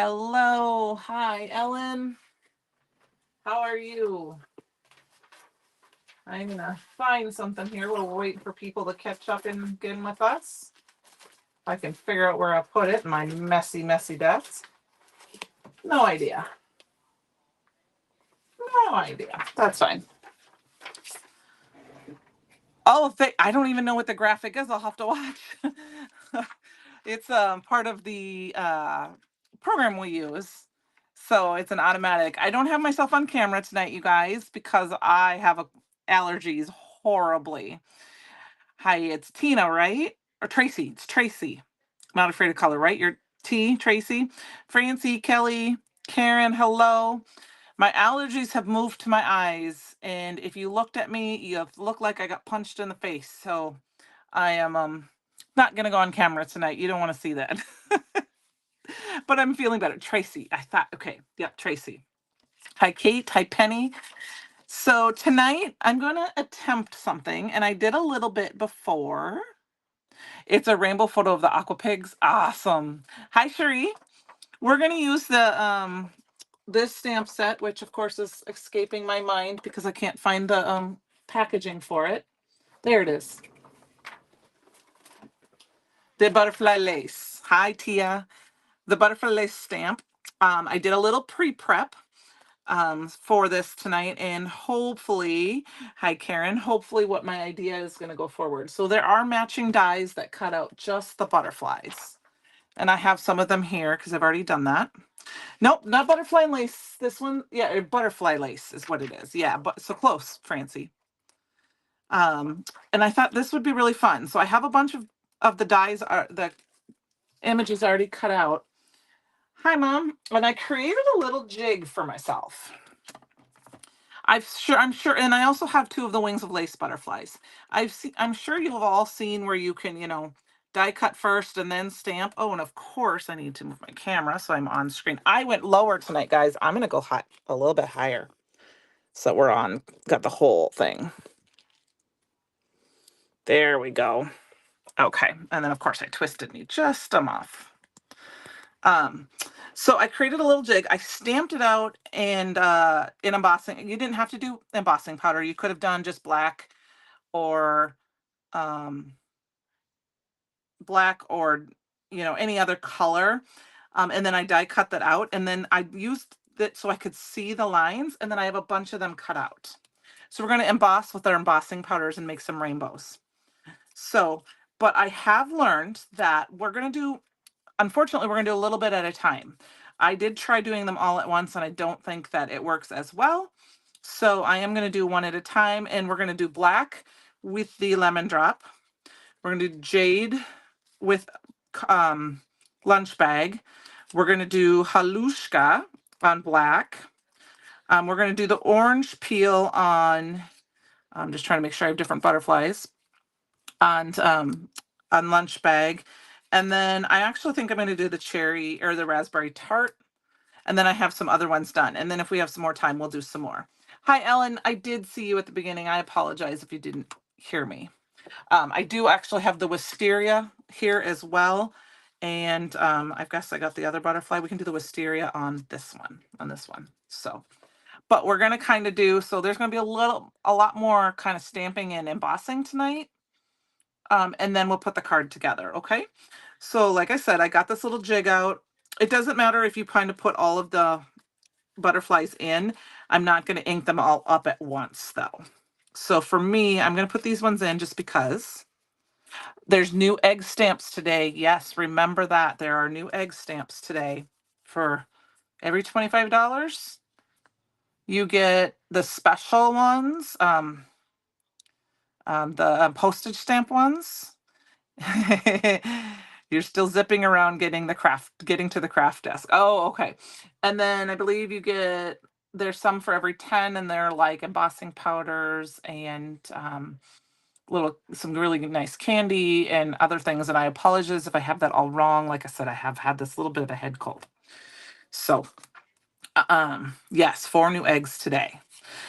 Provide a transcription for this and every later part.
Hello. Hi, Ellen. How are you? I'm going to find something here. We'll wait for people to catch up and get in with us. If I can figure out where I put it in my messy, messy desk. No idea. No idea. That's fine. Oh, I don't even know what the graphic is. I'll have to watch. It's part of the program we use. So it's an automatic. I don't have myself on camera tonight, you guys, because I have allergies horribly. Hi, it's Tina, right? Or Tracy. It's Tracy. Not afraid of color, right? You're Tracy, Francie, Kelly, Karen, hello. My allergies have moved to my eyes, and if you looked at me, you look like I got punched in the face. So I am not gonna go on camera tonight. You don't want to see that. But I'm feeling better. Tracy, I thought, okay, yep, Tracy. Hi, Kate. Hi, Penny. So tonight I'm gonna attempt something, and I did a little bit before. It's a rainbow photo of the aqua pigs. Awesome. Hi, Cherie. We're gonna use the this stamp set, which of course is escaping my mind because I can't find the packaging for it. There it is. The butterfly lace. Hi, Tia. The butterfly lace stamp. I did a little pre-prep for this tonight, and hopefully, hi Karen, hopefully what my idea is going to go forward. So there are matching dies that cut out just the butterflies, and I have some of them here because I've already done that. Nope, not butterfly lace. This one, yeah, butterfly lace is what it is. Yeah, but so close, Francie. And I thought this would be really fun. So I have a bunch of the dies, are the images already cut out. Hi, Mom. And I created a little jig for myself. I'm sure, and I also have two of the wings of lace butterflies. I'm sure you've all seen where you can, die cut first and then stamp. Oh, and of course I need to move my camera so I'm on screen. I went lower tonight, guys. I'm gonna go high, a little bit higher, so we're on, got the whole thing. There we go. Okay, and then of course I twisted me just a muff. Um, so I created a little jig. I stamped it out and in embossing. You didn't have to do embossing powder. You could have done just black or um, any other color. And then I die cut that out, and then I used it so I could see the lines, and then I have a bunch of them cut out. So we're going to emboss with our embossing powders and make some rainbows. So, but I have learned that unfortunately, we're going to do a little bit at a time. I did try doing them all at once, and I don't think that it works as well. So I am going to do one at a time, and we're going to do black with the lemon drop. We're going to do jade with lunch bag. We're going to do halushka on black. We're going to do the orange peel on, I'm just trying to make sure I have different butterflies, on lunch bag. And then I actually think I'm going to do the cherry or the raspberry tart. And then I have some other ones done. And then if we have some more time, we'll do some more. Hi, Ellen. I did see you at the beginning. I apologize if you didn't hear me. I do actually have the wisteria here as well. And I guess I got the other butterfly. We can do the wisteria on this one. So, but we're going to kind of so there's going to be a lot more kind of stamping and embossing tonight. And then we'll put the card together. Okay. So like I said, I got this little jig out. It doesn't matter if you kind of put all of the butterflies in. I'm not going to ink them all up at once though. So for me, I'm going to put these ones in just because. There's new egg stamps today. Yes, remember that. There are new egg stamps today. For every $25, you get the special ones, the postage stamp ones. You're still zipping around getting to the craft desk. Oh, okay. And then I believe there's some for every 10, and they're like embossing powders and some really nice candy and other things. And I apologize if I have that all wrong. Like I said, I have had this little bit of a head cold. So, yes, 4 new eggs today.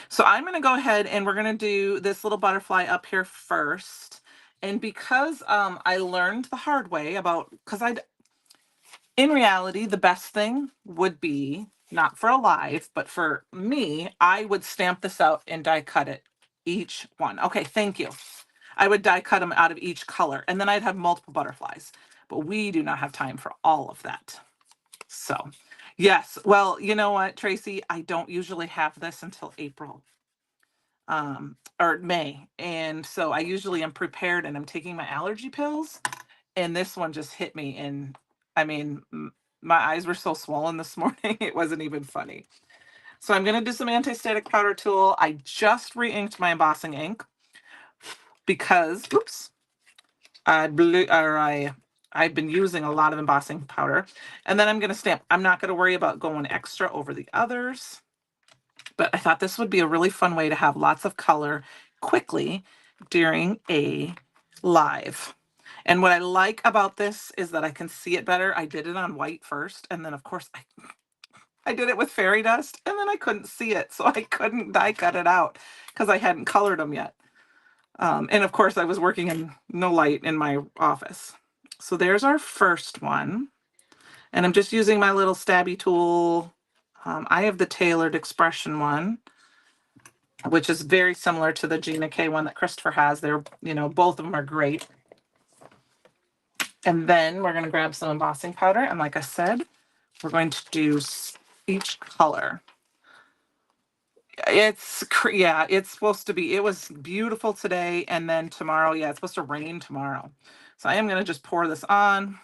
So I'm going to go ahead and we're going to do this little butterfly up here first. And because I learned the hard way because In reality, the best thing would be not for a live, but for me, I would stamp this out and die cut it each one. Okay, thank you. I would die cut them out of each color, and then I'd have multiple butterflies. But we do not have time for all of that. So, yes. Well, you know what, Tracy? I don't usually have this until April, or May. And so I usually am prepared and I'm taking my allergy pills. And this one just hit me. And I mean, my eyes were so swollen this morning, it wasn't even funny. So I'm going to do some anti-static powder tool. I just re-inked my embossing ink because, oops, I've been using a lot of embossing powder. And then I'm going to stamp. I'm not going to worry about going extra over the others. But I thought this would be a really fun way to have lots of color quickly during a live. And what I like about this is that I can see it better. I did it on white first, and then of course I did it with fairy dust, and then I couldn't see it, so I couldn't die cut it out because I hadn't colored them yet. And of course I was working in no light in my office. So there's our first one. And I'm just using my little stabby tool. I have the tailored expression one, which is very similar to the Gina K one that Christopher has. They're, both of them are great. And then we're going to grab some embossing powder. And like I said, we're going to do each color. It's supposed to be, it was beautiful today. And then tomorrow, it's supposed to rain tomorrow. So I am going to just pour this on.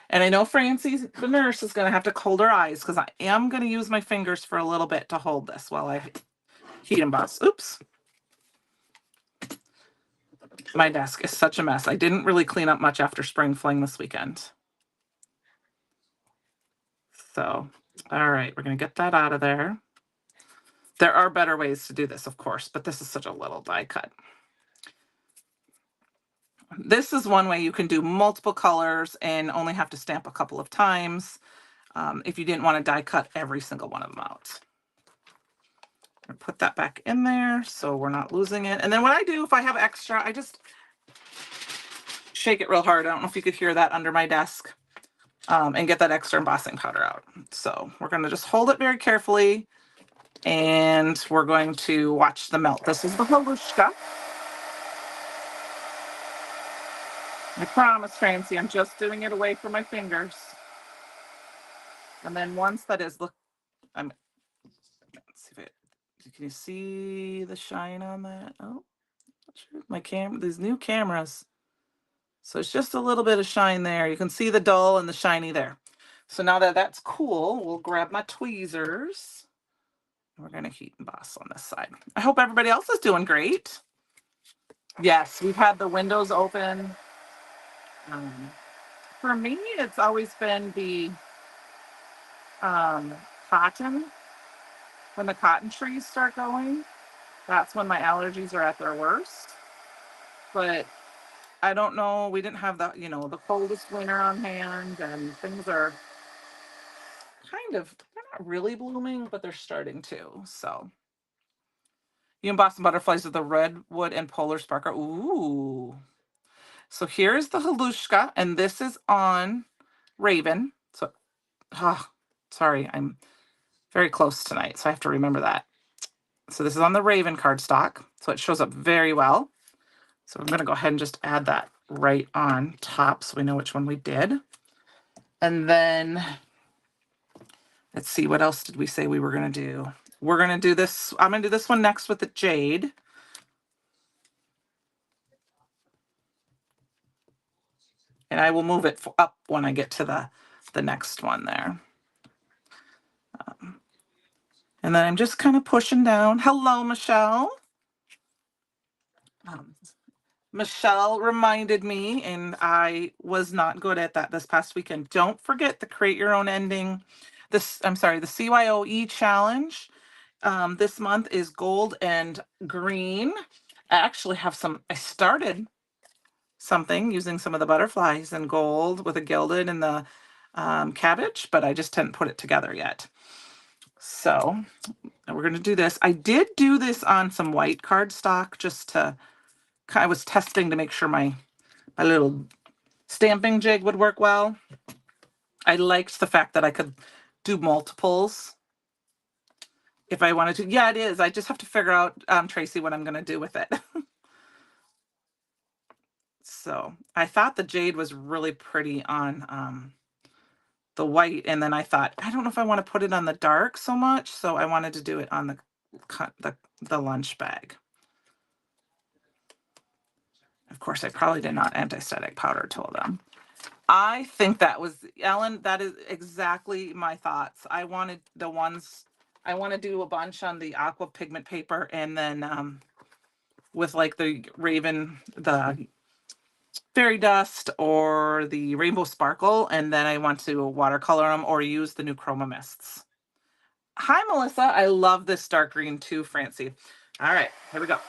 And I know Francie, the nurse, is going to have to hold her eyes because I am going to use my fingers for a little bit to hold this while I heat emboss. Oops. My desk is such a mess. I didn't really clean up much after spring fling this weekend. So, all right, we're going to get that out of there. There are better ways to do this, of course, but this is such a little die cut. This is one way you can do multiple colors and only have to stamp a couple of times if you didn't want to die cut every single one of them out. Put that back in there so we're not losing it. And then what I do if I have extra, I just shake it real hard. I don't know if you could hear that under my desk, and get that extra embossing powder out. So we're going to just hold it very carefully and we're going to watch the melt. This is the Halushka. I promise, Francie, I'm just doing it away from my fingers. And then once that is, look, let's see if can you see the shine on that? Oh, my camera, these new cameras. So it's just a little bit of shine there. You can see the dull and the shiny there. So now that that's cool, we'll grab my tweezers. We're going to heat emboss on this side. I hope everybody else is doing great. Yes, we've had the windows open. For me, it's always been the cotton. When the cotton trees start going, that's when my allergies are at their worst. But I don't know. We didn't have the, the coldest winter on hand, and things are they're not really blooming, but they're starting to. So you emboss some butterflies with the redwood and polar sparkle. Ooh. So here's the Halushka, and this is on Raven. So, sorry, I'm very close tonight, so I have to remember that. So this is on the Raven cardstock, so it shows up very well. So I'm going to go ahead and just add that right on top so we know which one we did. And then let's see, what else did we say we were going to do? We're going to do this. I'm going to do this one next with the jade. And I will move it up when I get to the next one there. And then I'm just kind of pushing down. Hello, Michelle. Michelle reminded me, and I was not good at that this past weekend. Don't forget the create your own ending. The CYOE challenge this month is gold and green. I actually have I started something using some of the butterflies in gold with a gilded and the cabbage, but I just hadn't put it together yet. So we're going to do this. I did do this on some white cardstock I was testing to make sure my little stamping jig would work well. I liked the fact that I could do multiples if I wanted to. Yeah, it is. I just have to figure out, Tracy, what I'm going to do with it. So I thought the jade was really pretty on the white, and then I thought, I don't know if I want to put it on the dark so much, so I wanted to do it on the lunch bag. Of course, I probably did not anti-static powder tool them. I think that was, Ellen, that is exactly my thoughts. I wanted the ones, I want to do a bunch on the aqua pigment paper, and then with like the the fairy dust or the rainbow sparkle, and then I want to watercolor them or use the new chroma mists. Hi, Melissa. I love this dark green too, Francie. All right, here we go.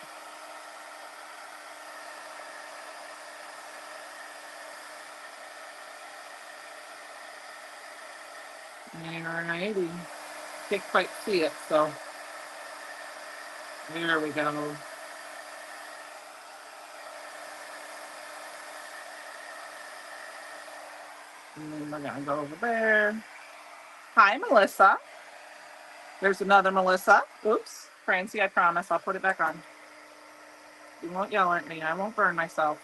All righty. Can't quite see it, so there we go. And then we're gonna go over there. Hi, Melissa. There's another Melissa. Oops, Francie, I promise I'll put it back on. You won't yell at me. I won't burn myself.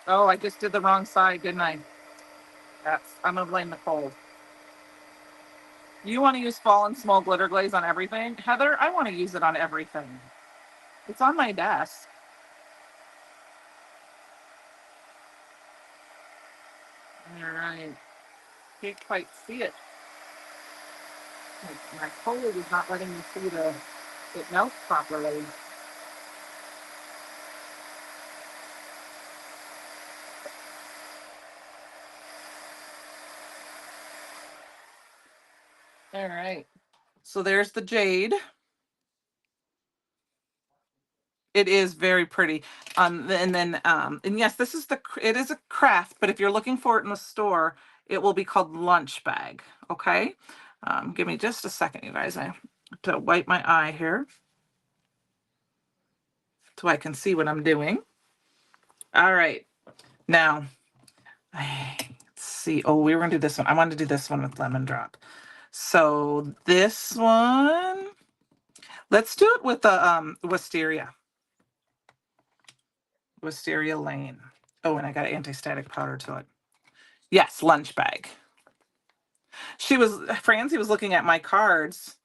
Oh, I just did the wrong side, didn't I? I'm gonna blame the cold. You want to use Fall and Small glitter glaze on everything? Heather, I want to use it on everything. It's on my desk. All right. Can't quite see it. My cold is not letting me see it melt properly. All right. So there's the jade. It is very pretty. And then, and yes, it is a craft, but if you're looking for it in the store, it will be called lunch bag. Okay. Give me just a second, you guys. I have to wipe my eye here so I can see what I'm doing. All right. Now, let's see. Oh, we were going to do this one. I wanted to do this one with lemon drop. So this one, let's do it with the Wisteria Lane. Oh, and I got anti-static powder to it. Yes, lunch bag. Francie was looking at my cards.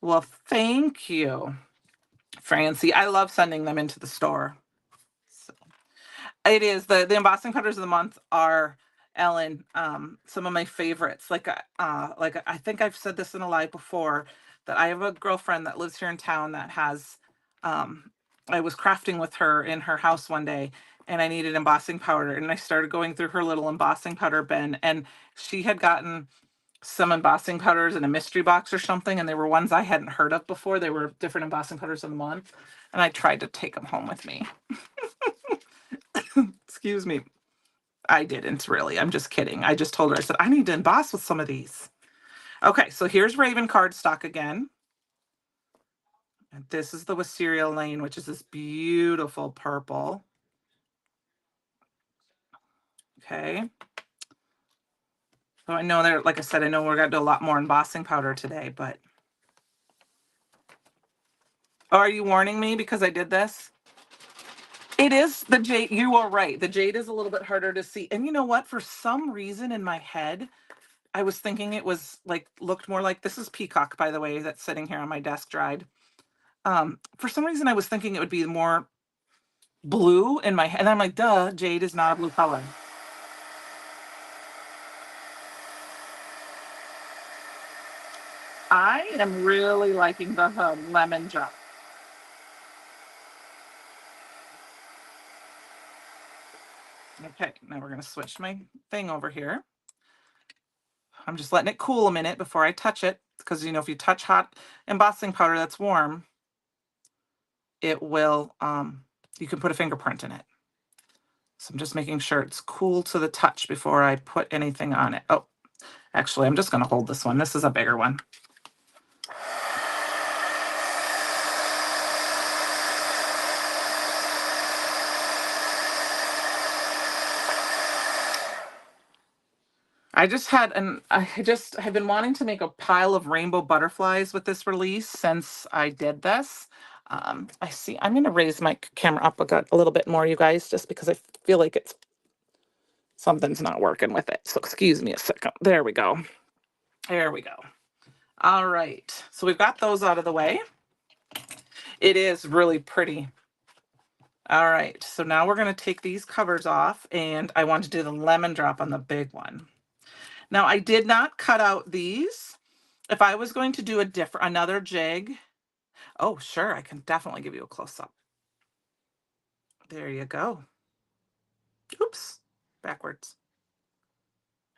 Well, thank you, Francie. I love sending them into the store. So, it is the embossing powders of the month are, Ellen, some of my favorites. Like I think I've said this in a live before, that I have a girlfriend that lives here in town that has I was crafting with her in her house one day, and I needed embossing powder, and I started going through her little embossing powder bin, and she had gotten some embossing powders in a mystery box or something, and they were ones I hadn't heard of before. They were different embossing powders of the month, and I tried to take them home with me. Excuse me. I didn't really. I'm just kidding. I just told her, I said, I need to emboss with some of these. Okay, so here's Raven cardstock again. And this is the Wisteria Lane, which is this beautiful purple. Okay. So I know there, like I said, I know we're going to do a lot more embossing powder today, but. Oh, are you warning me because I did this? It is the jade. You are right. The jade is a little bit harder to see. And you know what? For some reason in my head, I was thinking it was like, looked more like, this is peacock, by the way, that's sitting here on my desk dried. For some reason, I was thinking it would be more blue in my head. And I'm like, duh, jade is not a blue color. I am really liking the lemon drop. Okay, now we're going to switch my thing over here. I'm just letting it cool a minute before I touch it, because, you know, if you touch hot embossing powder that's warm, it will, you can put a fingerprint in it. So I'm just making sure it's cool to the touch before I put anything on it. Oh, actually, I'm just going to hold this one. This is a bigger one. I just had an I just have been wanting to make a pile of rainbow butterflies with this release since I did this. I see. I'm going to raise my camera up a little bit more, you guys, just because I feel like it's something's not working with it. So excuse me a second. There we go. There we go. All right. So we've got those out of the way. It is really pretty. All right. So now we're going to take these covers off, and I want to do the lemon drop on the big one. Now I did not cut out these. If I was going to do another jig, oh sure, I can definitely give you a close up. There you go. Oops, backwards.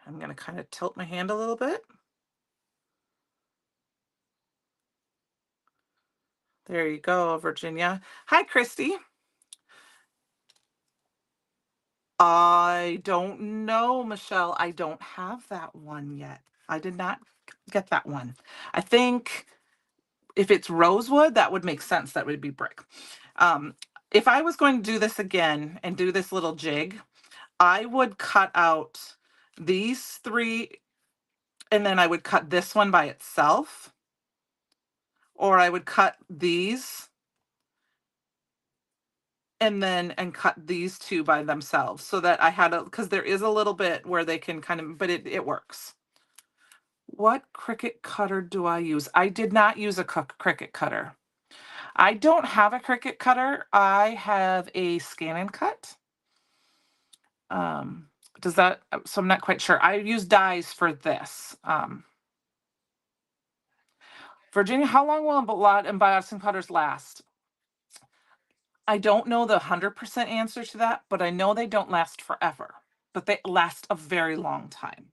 I'm going to kind of tilt my hand a little bit. There you go, Virginia. Hi, Christy. I don't know, Michelle. I don't have that one yet. I did not get that one. I think if it's rosewood, that would make sense. That would be brick. If I was going to do this again and do this little jig, I would cut out these three, and then I would cut this one by itself, or I would cut these and cut these two by themselves, so that I had because there is a little bit where they can kind of, but it works. What Cricut cutter do I use? I did not use a Cricut cutter. I don't have a Cricut cutter. I have a Scan and Cut. Does that, so I'm not quite sure. I use dies for this. Virginia, how long will embossing powders last? I don't know the 100% answer to that, but I know they don't last forever, but they last a very long time.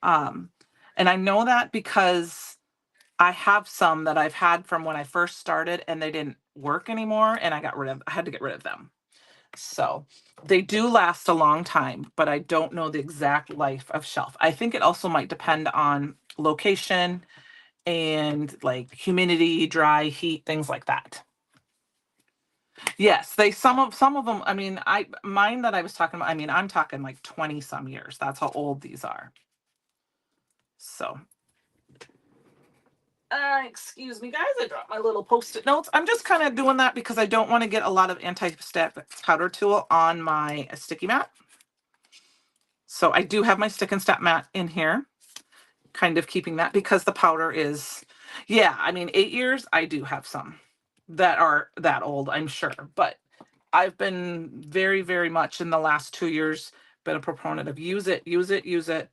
And I know that because I have some that I've had from when I first started and they didn't work anymore, and I had to get rid of them. So they do last a long time, but I don't know the exact life of shelf. I think it also might depend on location and like humidity, dry, heat, things like that. Yes, some of them, I mean, mine that I was talking about, I mean, I'm talking like 20 some years. That's how old these are. So excuse me, guys, I dropped my little Post-it notes. I'm just kind of doing that because I don't want to get a lot of anti-static powder tool on my sticky mat. So I do have my stick and step mat in here, kind of keeping that because the powder is, yeah, I mean, 8 years, I do have some that are that old, I'm sure. But I've been very, very much in the last 2 years been a proponent of use it, use it, use it.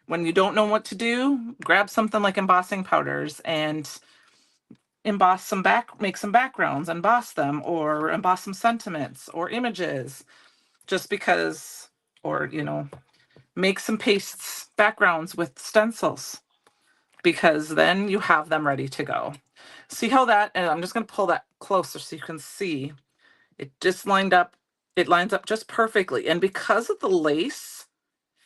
When you don't know what to do, grab something like embossing powders and emboss make some backgrounds, emboss them, or emboss some sentiments or images, just because, or, make some pastes, backgrounds with stencils, because then you have them ready to go. See how that, and I'm just going to pull that closer so you can see it just lined up. It lines up just perfectly. And because of the lace,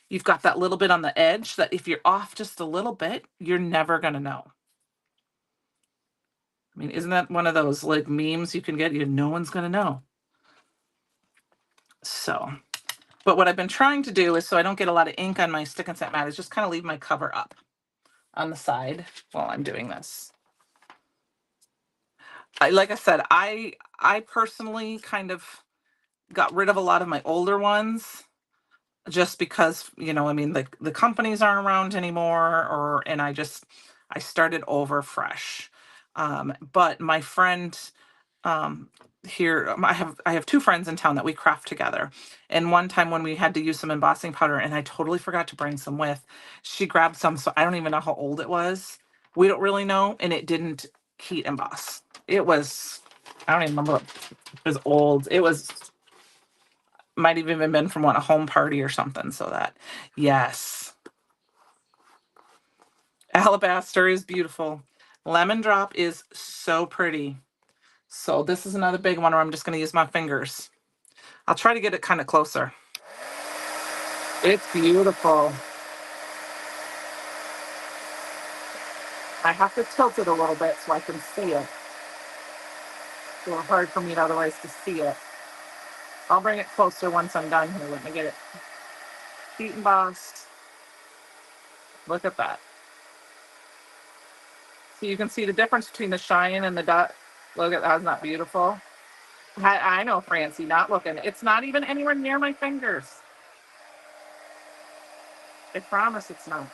you've got that little bit on the edge that if you're off just a little bit, you're never going to know. I mean, isn't that one of those like memes you can get? No one's going to know. So, but what I've been trying to do is, so I don't get a lot of ink on my stick and set mat, is just kind of leave my cover up on the side while I'm doing this. Like I said, I personally kind of got rid of a lot of my older ones just because, I mean, the companies aren't around anymore, and I started over fresh. But my friend here, I have two friends in town that we craft together. And one time when we had to use some embossing powder, and I totally forgot to bring some with, she grabbed some, so I don't even know how old it was. We don't really know, and it didn't heat emboss. It was, I don't even remember. It was old. It was, might have even been from a home party or something. So that, yes. Alabaster is beautiful. Lemon drop is so pretty. So this is another big one where I'm just going to use my fingers. I'll try to get it kind of closer. It's beautiful. I have to tilt it a little bit so I can see it. It's a little hard for me otherwise to see it. I'll bring it closer once I'm done here. Let me get it. Heat embossed. Look at that. So you can see the difference between the shine and the dot. Look at that. Isn't that beautiful? I know, Francie, not looking. It's not even anywhere near my fingers. I promise it's not.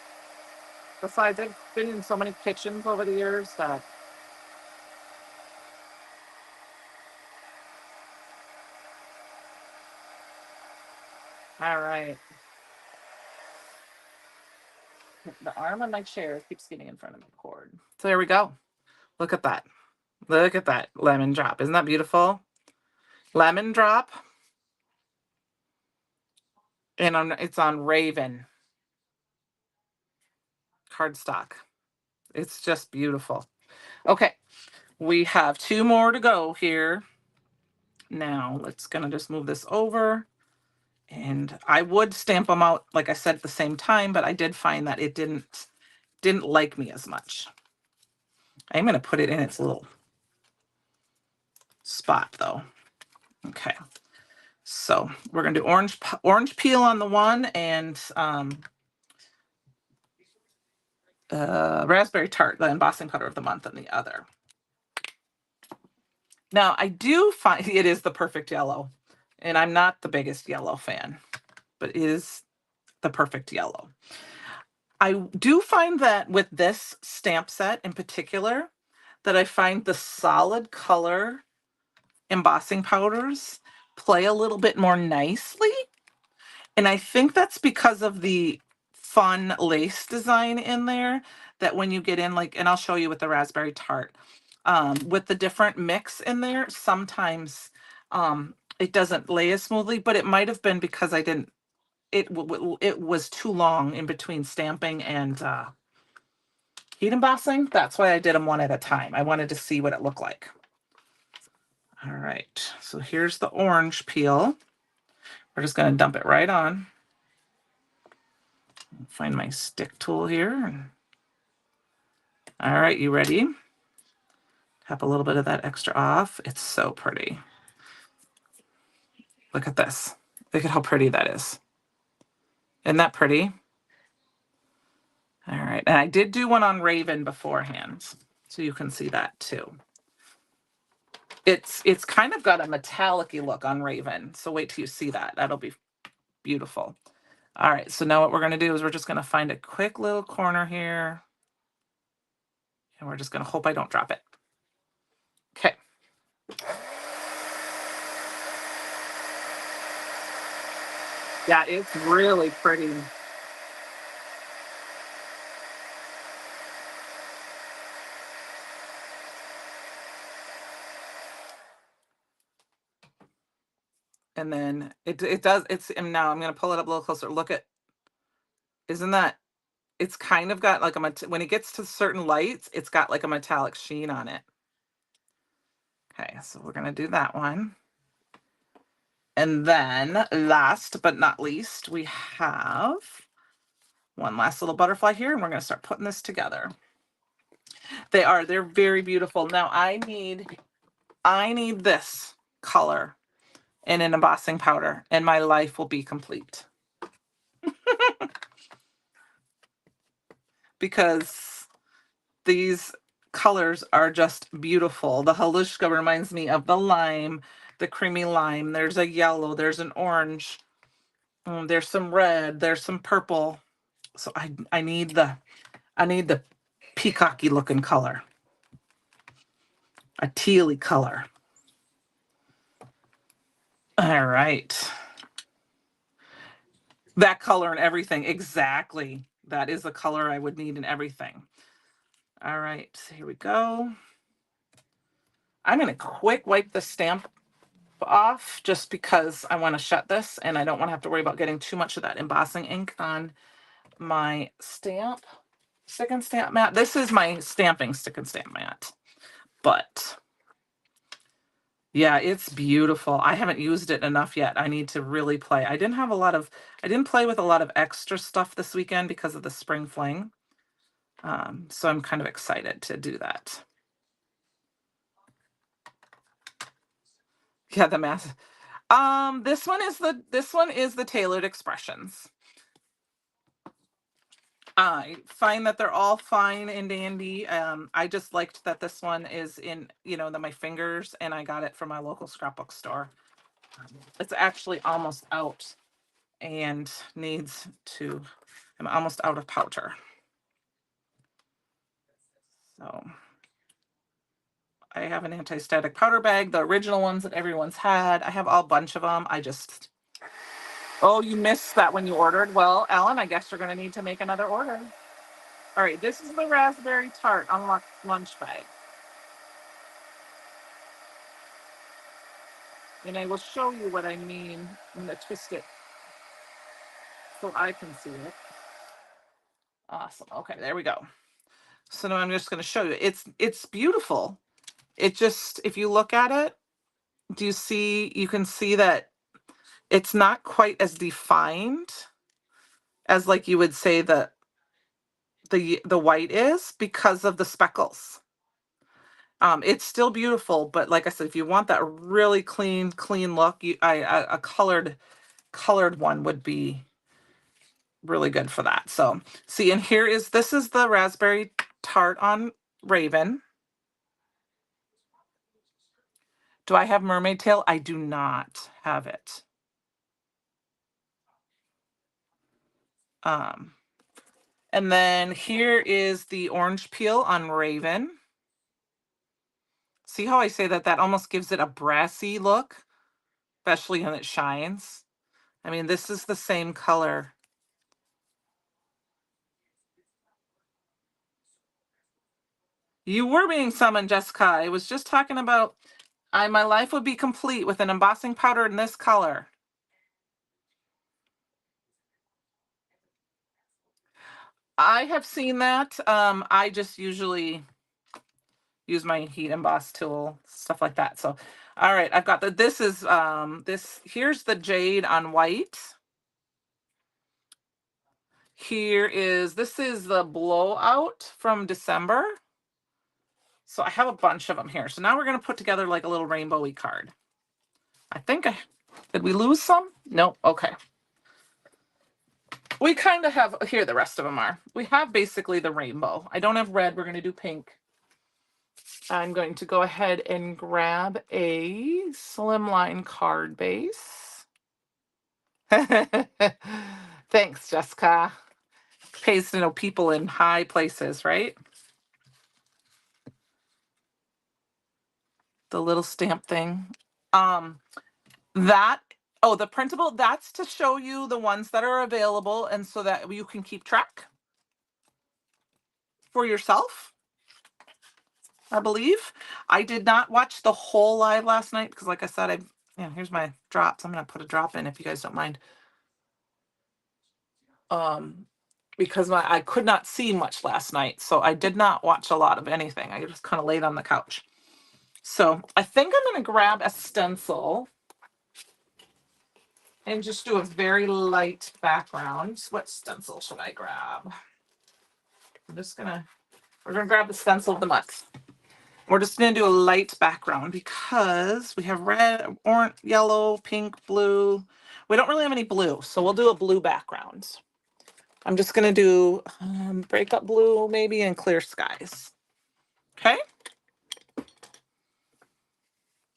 Besides, I've been in so many kitchens over the years that. All right. The arm on my chair keeps getting in front of the cord. So there we go. Look at that. Look at that lemon drop. Isn't that beautiful? Lemon drop. And it's on Raven cardstock. It's just beautiful. Okay. We have 2 more to go here. Now, let's gonna just move this over. And I would stamp them out, like I said, at the same time, but I did find that it didn't like me as much. I'm gonna put it in its little spot though. Okay. So we're gonna do orange peel on the one and raspberry tart, the embossing powder of the month, on the other. Now I do find it is the perfect yellow, and I'm not the biggest yellow fan, but it is the perfect yellow. I do find that with this stamp set in particular, that I find the solid color embossing powders play a little bit more nicely. And I think that's because of the fun lace design in there, that when you get in, like, and I'll show you with the raspberry tart, with the different mix in there, sometimes it doesn't lay as smoothly, but it might have been because I didn't, it was too long in between stamping and heat embossing. That's why I did them one at a time. I wanted to see what it looked like. All right, so here's the orange peel. We're just going to dump it right on. Find my stick tool here. All right, you ready? Tap a little bit of that extra off. It's so pretty. Look at this. Look at how pretty that is. Isn't that pretty? All right, and I did do one on Raven beforehand, so you can see that too. It's kind of got a metallic-y look on Raven, so wait till you see that. That'll be beautiful. All right, so now what we're going to do is we're just going to find a quick little corner here, and we're just going to hope I don't drop it. Okay. Yeah, it's really pretty. And then it does, and now I'm going to pull it up a little closer. Look at, isn't that, it's kind of got like when it gets to certain lights, it's got like a metallic sheen on it. Okay, so we're going to do that one. And then last but not least, we have one last little butterfly here, and we're going to start putting this together. They're very beautiful. Now I need this color in an embossing powder, and my life will be complete. Because these colors are just beautiful. The Halushka reminds me of the lime, the creamy lime. There's a yellow, there's an orange, there's some red, there's some purple. So I need the peacocky looking color, a tealy color. All right. That color and everything. Exactly. That is the color I would need in everything. All right, here we go. I'm going to quick wipe the stamp off just because I want to shut this and I don't want to have to worry about getting too much of that embossing ink on my stamp, stick and stamp mat. This is my stamping stick and stamp mat, but yeah, it's beautiful. I haven't used it enough yet. I need to really play. I didn't play with a lot of extra stuff this weekend because of the spring fling. So I'm kind of excited to do that. Yeah, the math. This one is the Tailored Expressions. I find that they're all fine and dandy. I just liked that this one is in, my fingers, and I got it from my local scrapbook store. It's actually almost out and I'm almost out of powder. So I have an anti-static powder bag, the original ones that everyone's had. I have a bunch of them. Oh, you missed that when you ordered. Well, Ellen, I guess you're going to need to make another order. All right, this is the raspberry tart on lunch bag. And I will show you what I mean. I'm going to twist it so I can see it. Awesome. Okay, there we go. So now I'm just going to show you. It's beautiful. It just, if you look at it, you can see that it's not quite as defined as, like, you would say the white is, because of the speckles. It's still beautiful, but like I said, if you want that really clean look, a colored one would be really good for that. So see, and this is the raspberry tart on Raven. Do I have mermaid tail? I do not have it. And then here is the orange peel on Raven. See how I say that almost gives it a brassy look, especially when it shines. I mean, this is the same color. You were being summoned, Jessica. I was just talking about my life would be complete with an embossing powder in this color. I have seen that. I just usually use my heat emboss tool, stuff like that. So, all right, I've got this is here's the jade on white. This is the blowout from December. So I have a bunch of them here. So now we're going to put together like a little rainbowy card. Did we lose some? Nope. Okay. We kind of have, here the rest of them are. We have basically the rainbow. I don't have red. We're going to do pink. I'm going to go ahead and grab a slimline card base. Thanks, Jessica. Pays to know people in high places, right? The little stamp thing. The printable, that's to show you the ones that are available, and so that you can keep track for yourself, I believe. I did not watch the whole live last night because, like I said, here's my drops. I'm going to put a drop in if you guys don't mind. Because I could not see much last night, so I did not watch a lot of anything. I just kind of laid on the couch. So I think I'm going to grab a stencil and just do a very light background. What stencil should I grab? We're going to grab the stencil of the month. We're just going to do a light background because we have red, orange, yellow, pink, blue. We don't really have any blue, so we'll do a blue background. I'm just going to do breakup blue maybe and clear skies. Okay.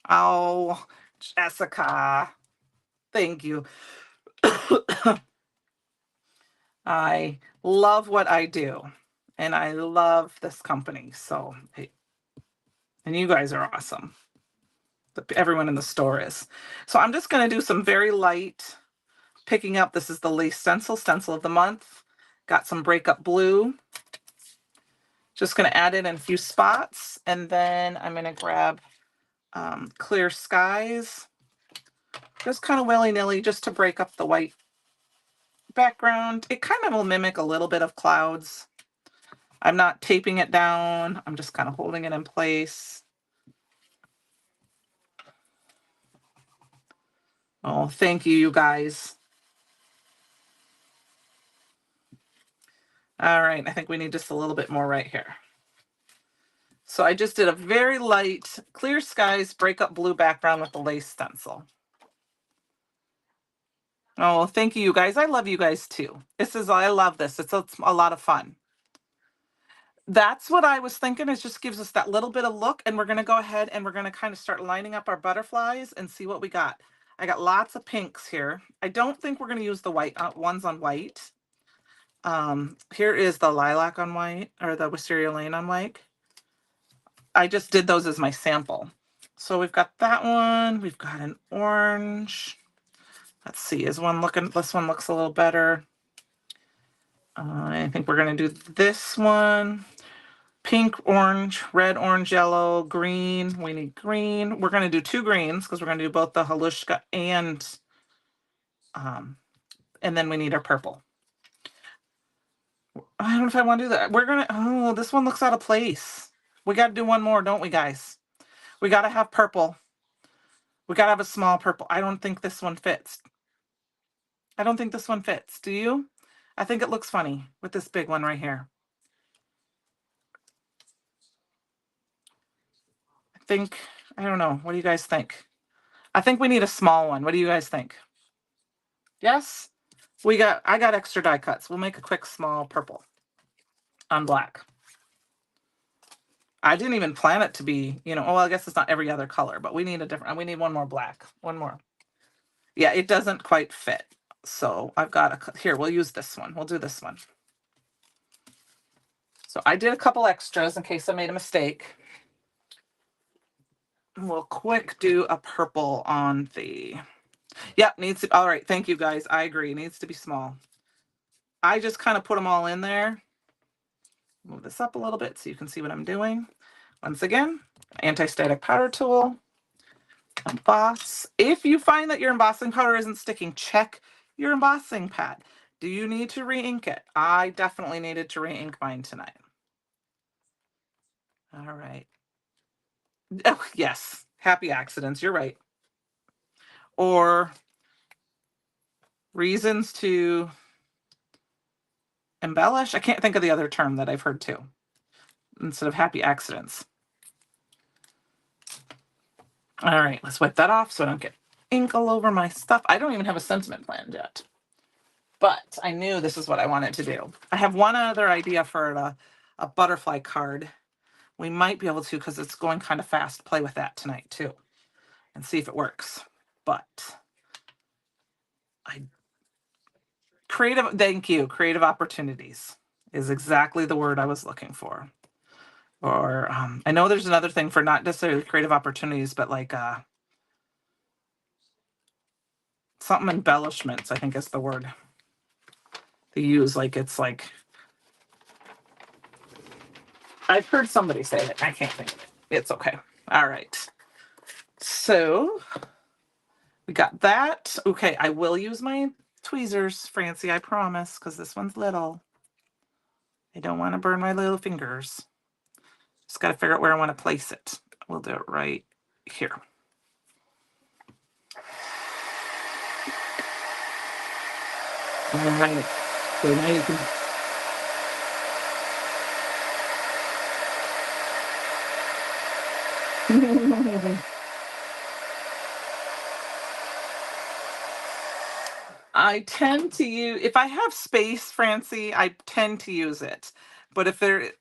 Oh, Jessica, thank you. I love what I do, and I love this company. So, and you guys are awesome. Everyone in the store is. So I'm just going to do some very light picking up. This is the lace stencil of the month. Got some breakup blue. Just going to add it in a few spots, and then I'm going to grab clear skies. Just kind of willy-nilly, just to break up the white background. It kind of will mimic a little bit of clouds. I'm not taping it down. I'm just kind of holding it in place. Oh, thank you, you guys. All right, I think we need just a little bit more right here. So I just did a very light clear skies breakup blue background with the lace stencil. Oh, thank you guys. I love you guys too. I love this. It's a lot of fun. That's what I was thinking, is just gives us that little bit of look, and we're gonna go ahead and we're gonna kind of start lining up our butterflies and see what we got. I got lots of pinks here. I don't think we're gonna use the white ones on white. Here is the lilac on white, or the wisteria lane on white. I just did those as my sample. So we've got that one. We've got an orange. Let's see, this one looks a little better. I think we're gonna do this one. Pink, orange, red, orange, yellow, green. We need green. We're gonna do 2 greens because we're gonna do both the halushka and then we need our purple. I don't know if I want to do that. Oh, this one looks out of place. We got to do one more, don't we, guys? We got to have purple. We got to have a small purple. I don't think this one fits. I don't think this one fits. Do you? I think it looks funny with this big one right here. I don't know. What do you guys think? I think we need a small one. What do you guys think? Yes? I got extra die cuts. We'll make a quick small purple on black. I didn't even plan it to be, well, I guess it's not every other color, but we need one more black. One more. Yeah, it doesn't quite fit. So I've got here, we'll use this one. We'll do this one. So I did a couple extras in case I made a mistake. We'll quick do a purple on the, yep, all right, thank you guys. I agree, needs to be small. I just kind of put them all in there. Move this up a little bit so you can see what I'm doing. Once again, anti-static powder tool. Emboss. If you find that your embossing powder isn't sticking, check your embossing pad. Do you need to re-ink it? I definitely needed to re-ink mine tonight. All right. Oh, yes. Happy accidents. You're right. Or reasons to embellish. I can't think of the other term that I've heard too, instead of happy accidents. All right, let's wipe that off so I don't get ink all over my stuff. I don't even have a sentiment planned yet, but I knew this is what I wanted to do. I have one other idea for a butterfly card. We might be able to, because it's going kind of fast, play with that tonight too and see if it works. But thank you. Creative opportunities is exactly the word I was looking for. Or I know there's another thing for not necessarily creative opportunities, but like something embellishments, I think is the word they use. Like it's like, I've heard somebody say it. I can't think of it. It's okay. All right. So we got that. Okay, I will use my tweezers, Francie, I promise, because this one's little. I don't want to burn my little fingers. Just got to figure out where I want to place it. We'll do it right here. All right. So now you can. I tend to use, if I have space, Francie, I tend to use it. But if there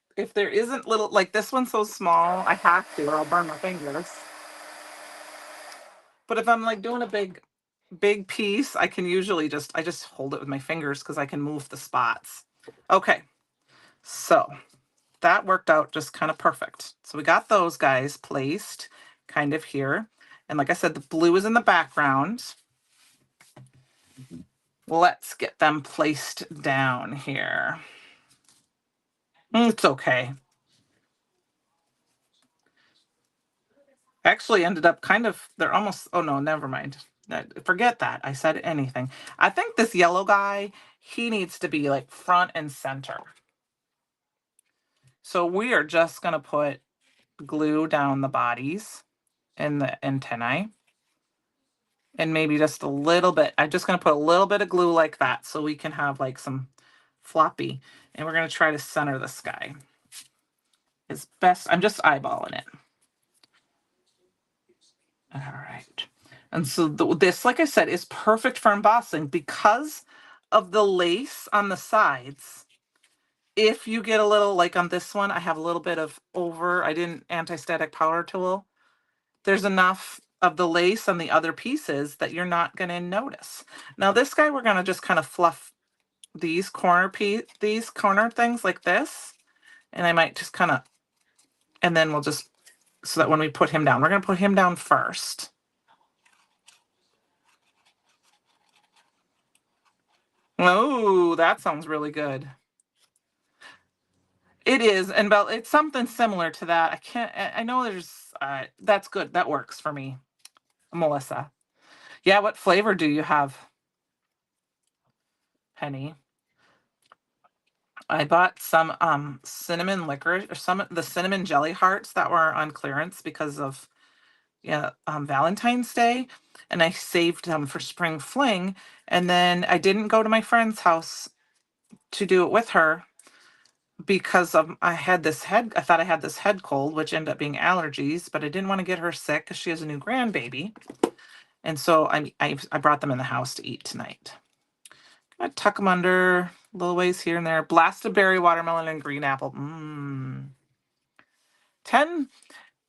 isn't little, like this one's so small, I have to, or I'll burn my fingers. But if I'm like doing a big piece, I can usually I just hold it with my fingers because I can move the spots. Okay, so that worked out just kind of perfect. So we got those guys placed kind of here. And like I said, the blue is in the background. Let's get them placed down here. It's okay. Actually ended up they're almost, oh no, never mind. Forget that. I said anything. I think this yellow guy, he needs to be like front and center. So we are just going to put glue down the bodies and the antennae. And maybe just a little bit. I'm just going to put a little bit of glue like that so we can have like some floppy. And we're going to try to center this guy as best. I'm just eyeballing it. All right. And so this, like I said, is perfect for embossing because of the lace on the sides. If you get a little, like on this one, I have a little bit of I didn't anti-static powder tool. There's enough of the lace on the other pieces that you're not going to notice. Now this guy, we're going to just kind of fluff these corner things like this. And I might just kind of, and then we'll just, so that when we put him down, we're going to put him down first. Oh, that sounds really good. It is, and Belle, it's something similar to that. I know there's, that's good. That works for me, Melissa. Yeah, what flavor do you have, Penny? I bought some cinnamon licorice, or some the cinnamon jelly hearts that were on clearance because of Valentine's Day, and I saved them for spring fling. And then I didn't go to my friend's house to do it with her because I thought I had this head cold, which ended up being allergies, but I didn't want to get her sick because she has a new grandbaby. And so I brought them in the house to eat tonight. I tuck them under little ways here and there. Blasted berry, watermelon, and green apple. 10,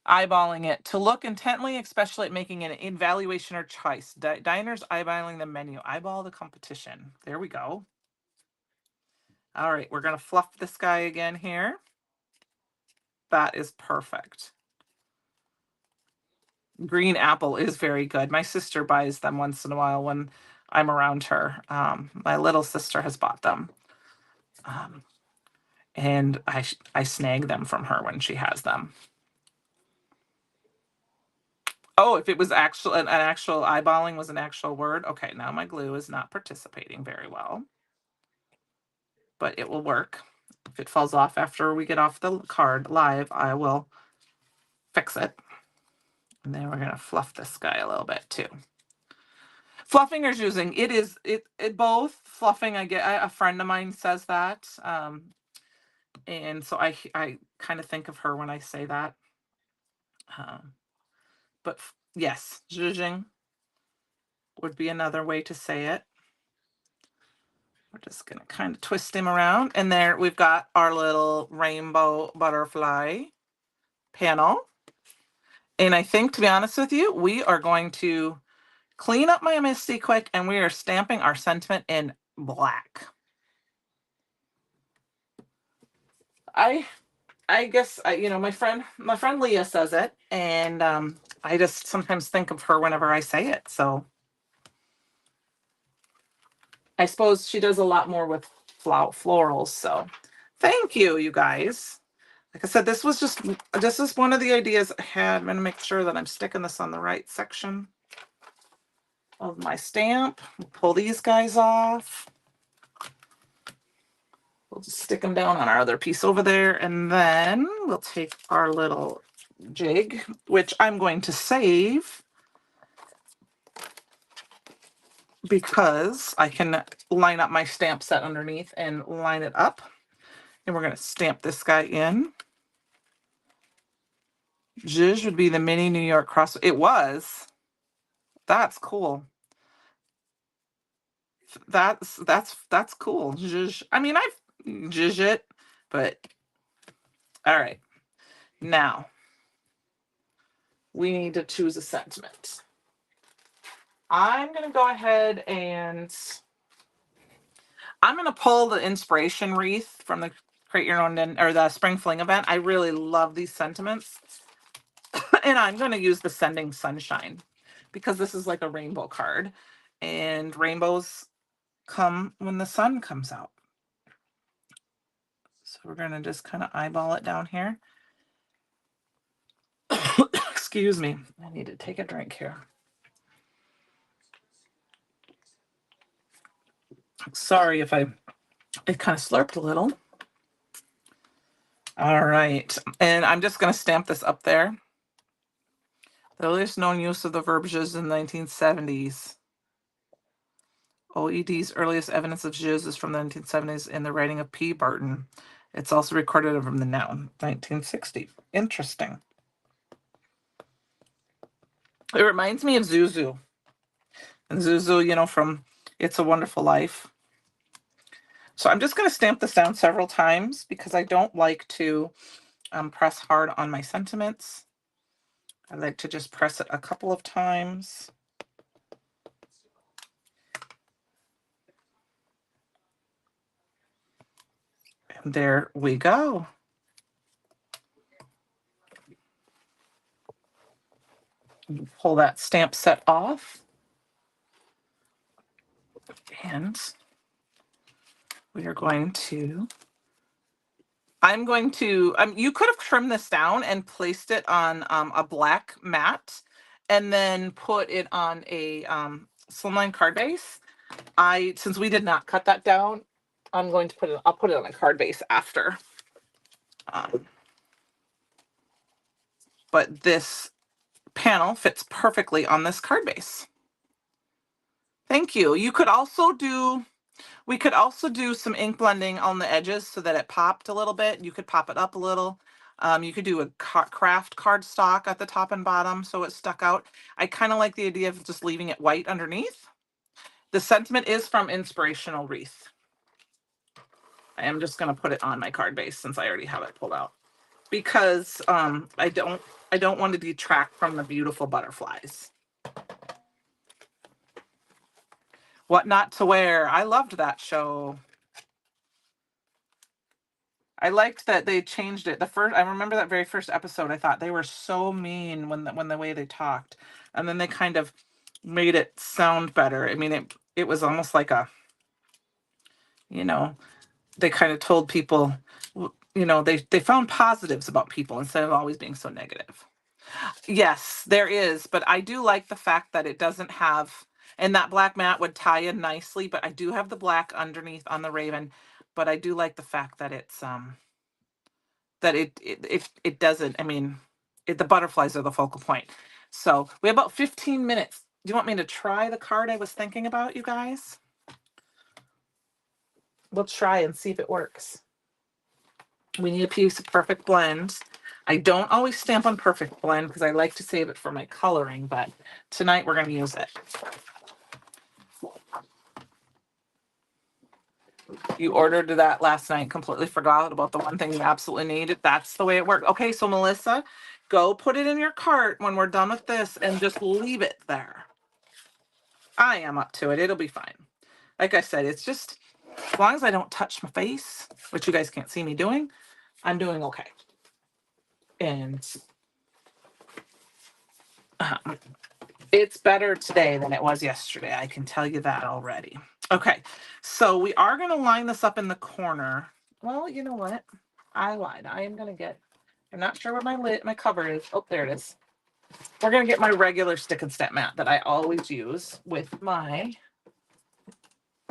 eyeballing it. To look intently, especially at making an evaluation or choice. Diners eyeballing the menu. Eyeball the competition. There we go. All right, we're going to fluff this guy again here. That is perfect. Green apple is very good. My sister buys them once in a while when I'm around her. My little sister has bought them. And I snag them from her when she has them. Oh, if it was an actual eyeballing was an actual word. Okay, now my glue is not participating very well. But it will work. If it falls off after we get off the card live, I will fix it. And then we're going to fluff this guy a little bit too. Fluffing or using, it both. Fluffing, a friend of mine says that. And so I kind of think of her when I say that. But yes, zhuzhing would be another way to say it. We're just going to kind of twist him around. And there we've got our little rainbow butterfly panel. And I think, to be honest with you, we are going to clean up my MSC quick, and we are stamping our sentiment in black. I guess my friend Leah says it, and I just sometimes think of her whenever I say it. So I suppose she does a lot more with florals. So thank you, you guys. Like I said, this is one of the ideas I had. I'm going to make sure that I'm sticking this on the right section of my stamp. We'll pull these guys off. We'll just stick them down on our other piece over there, and then we'll take our little jig, which I'm going to save because I can line up my stamp set underneath and line it up. And we're going to stamp this guy in. Zhuzh would be the mini New York cross. It was. That's cool. That's cool. Zhuzh. I mean, I've zhuzh it, but all right. Now we need to choose a sentiment. I'm going to go ahead and I'm going to pull the inspiration wreath from the Create Your Own or the Spring Fling event. I really love these sentiments. And I'm going to use the Sending Sunshine because this is like a rainbow card. And rainbows come when the sun comes out. So we're going to just kind of eyeball it down here. Excuse me. I need to take a drink here. Sorry if it kind of slurped a little. All right. And I'm just going to stamp this up there. The earliest known use of the verb zhuzh in the 1970s. OED's earliest evidence of zhuzh is from the 1970s in the writing of P. Barton. It's also recorded from the noun, 1960. Interesting. It reminds me of Zuzu. And Zuzu, you know, from It's a Wonderful Life. So I'm just going to stamp this down several times because I don't like to press hard on my sentiments. I like to just press it a couple of times. And there we go. Pull that stamp set off. And we are going to, you could have trimmed this down and placed it on a black mat and then put it on a slimline card base. Since we did not cut that down, I'll put it on a card base after. But this panel fits perfectly on this card base. Thank you. We could also do some ink blending on the edges so that it popped a little bit. You could pop it up a little. You could do a craft cardstock at the top and bottom so it stuck out. I kind of like the idea of just leaving it white underneath. The sentiment is from Inspirational Wreath. I am just going to put it on my card base since I already have it pulled out because I don't want to detract from the beautiful butterflies. What Not to Wear. I loved that show. I liked that they changed it. I remember that very first episode. I thought they were so mean when the way they talked, and then they kind of made it sound better. I mean, it was almost like they kind of told people, they found positives about people instead of always being so negative. Yes, there is, but I do like the fact that it doesn't have, and that black mat would tie in nicely, but I do have the black underneath on the Raven, but I do like the fact that it's that it doesn't, I mean, the butterflies are the focal point. So we have about 15 minutes. Do you want me to try the card I was thinking about, you guys? We'll try and see if it works. We need a piece of Perfect Blend. I don't always stamp on Perfect Blend because I like to save it for my coloring, but tonight we're going to use it. You ordered that last night, completely forgot about the one thing you absolutely needed. That's the way it worked. Okay, so Melissa, go put it in your cart when we're done with this and just leave it there. I am up to it. It'll be fine. Like I said, it's just, as long as I don't touch my face, which you guys can't see me doing, I'm doing okay. And it's better today than it was yesterday. I can tell you that already. Okay, so we are going to line this up in the corner. Well, you know what? I lied. I'm not sure where my cover is. Oh, there it is. We're going to get my regular stick and stamp mat that I always use with my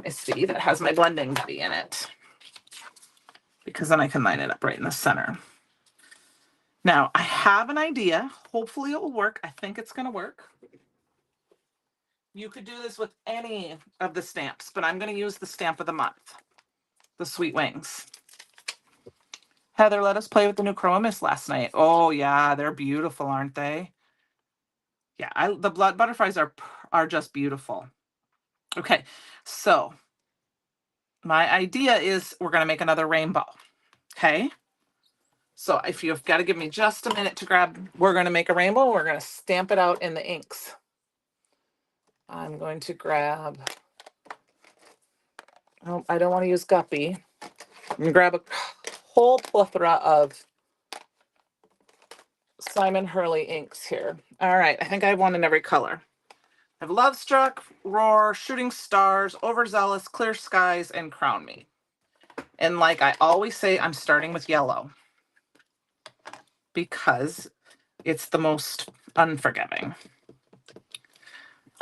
Misty that has my blending buddy in it, because then I can line it up right in the center. Now, I have an idea. Hopefully it will work. I think it's going to work. You could do this with any of the stamps, but I'm going to use the stamp of the month, the Sweet Wings. Heather let us play with the new Chroma Mist last night. Oh, yeah, they're beautiful, aren't they? Yeah, the blood butterflies are just beautiful. Okay, so my idea is we're going to make another rainbow. Okay, so if you've got to give me just a minute to grab, we're going to make a rainbow. We're going to stamp it out in the inks. I'm going to grab, oh, I don't want to use Guppy. I'm going to grab a whole plethora of Simon Hurley inks here. All right, I think I have one in every color. I have Love Struck, Roar, Shooting Stars, Overzealous, Clear Skies, and Crown Me. And like I always say, I'm starting with yellow because it's the most unforgiving.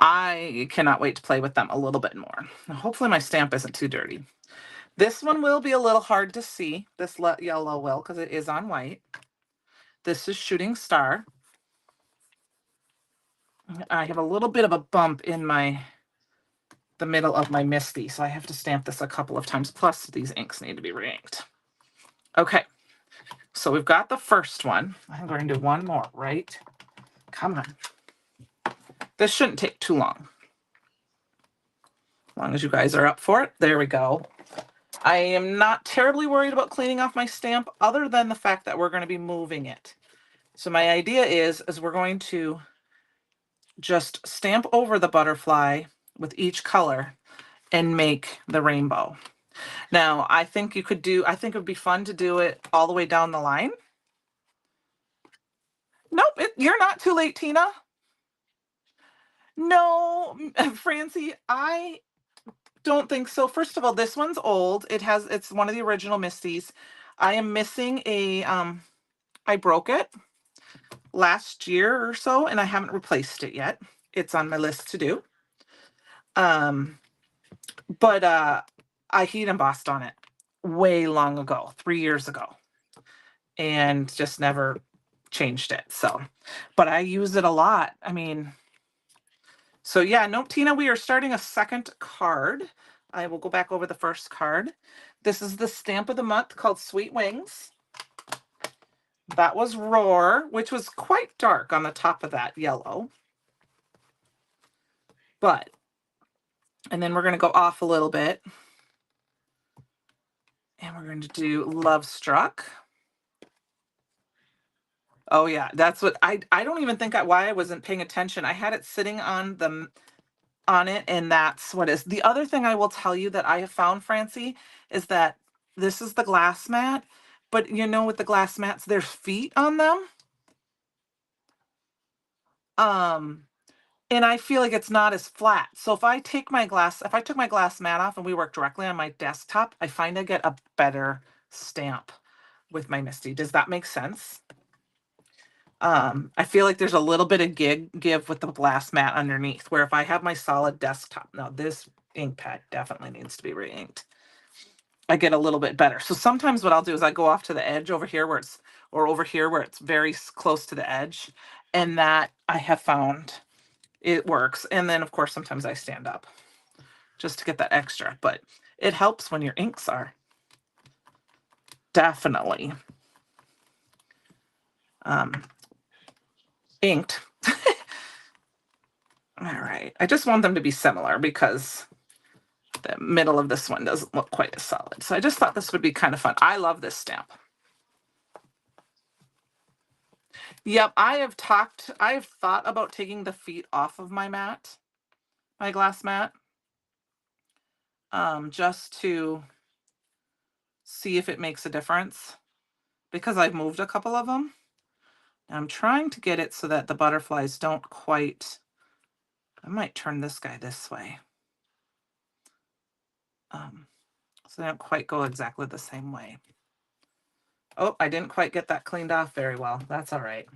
I cannot wait to play with them a little bit more. Hopefully my stamp isn't too dirty. This one will be a little hard to see. This yellow will, because it is on white. This is Shooting Star. I have a little bit of a bump in the middle of my Misty, so I have to stamp this a couple of times. Plus, these inks need to be re-inked. Okay, so we've got the first one. I'm going to do one more, right? Come on. This shouldn't take too long. long as you guys are up for it. There we go. I am not terribly worried about cleaning off my stamp other than the fact that we're going to be moving it. So my idea is we're going to just stamp over the butterfly with each color and make the rainbow. Now, I think you could do, I think it would be fun to do it all the way down the line. Nope, you're not too late, Tina. No, Francie, I don't think so. First of all, this one's old. It's one of the original Misties. I am missing I broke it last year or so and I haven't replaced it yet. It's on my list to do. But I heat embossed on it way long ago, 3 years ago, and just never changed it. So, but I use it a lot. I mean, so yeah, nope, Tina, we are starting a second card. I will go back over the first card. This is the stamp of the month called Sweet Wings. That was Roar, which was quite dark on the top of that yellow. But, and then we're going to go off a little bit. And we're going to do Love Struck. Oh yeah, that's what I don't even think why I wasn't paying attention. I had it sitting on it, and that's what is. The other thing I will tell you that I have found, Francie, is that this is the glass mat, but you know, with the glass mats, there's feet on them. And I feel like it's not as flat. So if I took my glass mat off and we work directly on my desktop, I find I get a better stamp with my Misty. Does that make sense? I feel like there's a little bit of give with the glass mat underneath, where if I have my solid desktop, now this ink pad definitely needs to be re-inked. I get a little bit better. So sometimes what I'll do is I go off to the edge over here or over here where it's very close to the edge, and that I have found it works. And then of course, sometimes I stand up just to get that extra, but it helps when your inks are definitely inked. All right. I just want them to be similar because the middle of this one doesn't look quite as solid. So I just thought this would be kind of fun. I love this stamp. Yep, I have thought about taking the feet off of my mat, my glass mat, just to see if it makes a difference because I've moved a couple of them. I'm trying to get it so that the butterflies don't quite, I might turn this guy this way. So they don't quite go exactly the same way. Oh, I didn't quite get that cleaned off very well. That's all right.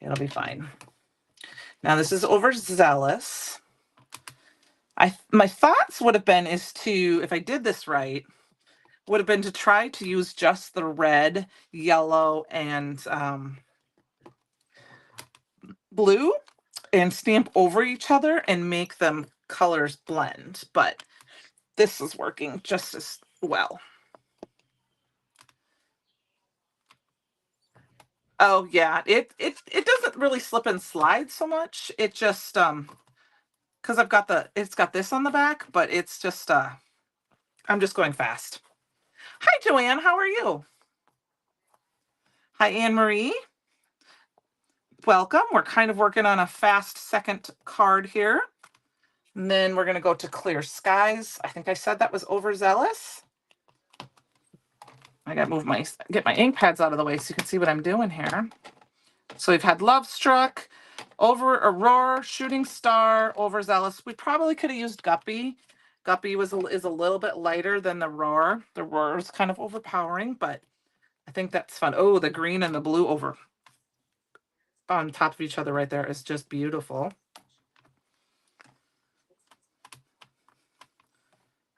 It'll be fine. Now this is overzealous. My thoughts would have been if I did this right, would have been to try to use just the red, yellow, and blue and stamp over each other and make them colors blend. But this is working just as well. Oh yeah, it doesn't really slip and slide so much. It just because it's got this on the back, but it's just I'm just going fast. Hi Joanne, how are you? Hi Anne Marie. Welcome. We're kind of working on a fast second card here. And then we're going to go to Clear Skies. I think I said that was overzealous. I got to get my ink pads out of the way so you can see what I'm doing here. So we've had Love Struck, Roar, Shooting Star, Overzealous. We probably could have used Guppy. Guppy is a little bit lighter than the Roar. The Roar is kind of overpowering, but I think that's fun. Oh, the green and the blue over on top of each other right there is just beautiful.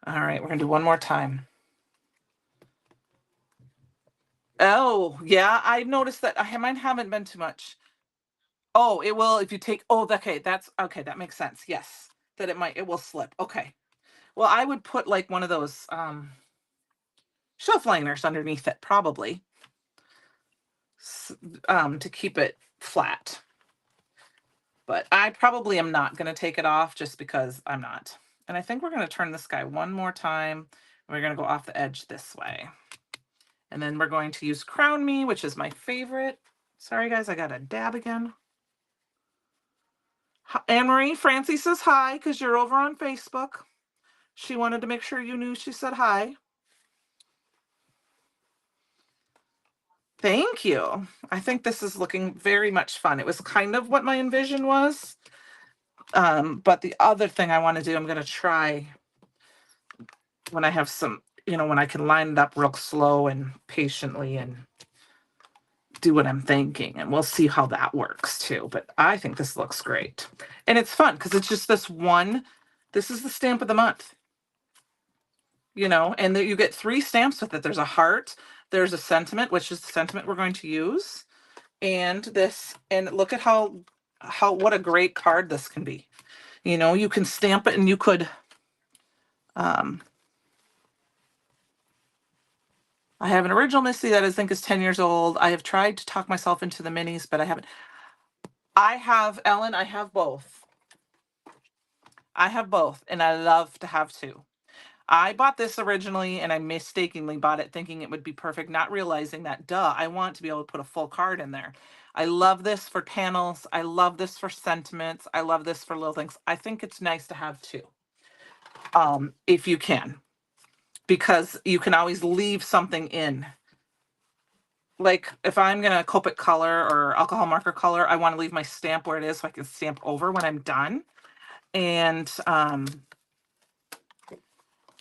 All right, we're going to do one more time. Oh, yeah, I've noticed that mine haven't been too much. Oh, it will if you take, okay, that makes sense. Yes, that it will slip. Okay. Well, I would put like one of those shelf liners underneath it, probably, to keep it flat. But I probably am not going to take it off just because I'm not. And I think we're going to turn this guy one more time. We're going to go off the edge this way. And then we're going to use Crown Me, which is my favorite. Sorry, guys, I got a dab again. Anne-Marie, Francie says hi because you're over on Facebook. She wanted to make sure you knew she said hi. Thank you. I think this is looking very much fun. It was kind of what my envision was. But the other thing I want to do, I'm going to try when I have some, when I can line it up real slow and patiently and do what I'm thinking. And we'll see how that works too. But I think this looks great. And it's fun because it's just this is the stamp of the month. And you get 3 stamps with it. There's a heart, there's a sentiment, which is the sentiment we're going to use, and this, and look at how what a great card this can be. You can stamp it, and you could I have an original Misty that I think is 10 years old. I have tried to talk myself into the minis, but I haven't. I have, Ellen, I have both. And I love to have 2. I bought this originally, and I mistakenly bought it thinking it would be perfect, not realizing that, I want to be able to put a full card in there. I love this for panels. I love this for sentiments. I love this for little things. I think it's nice to have 2, if you can, because you can always leave something in. Like if I'm going to Copic color or alcohol marker color, I want to leave my stamp where it is so I can stamp over when I'm done. And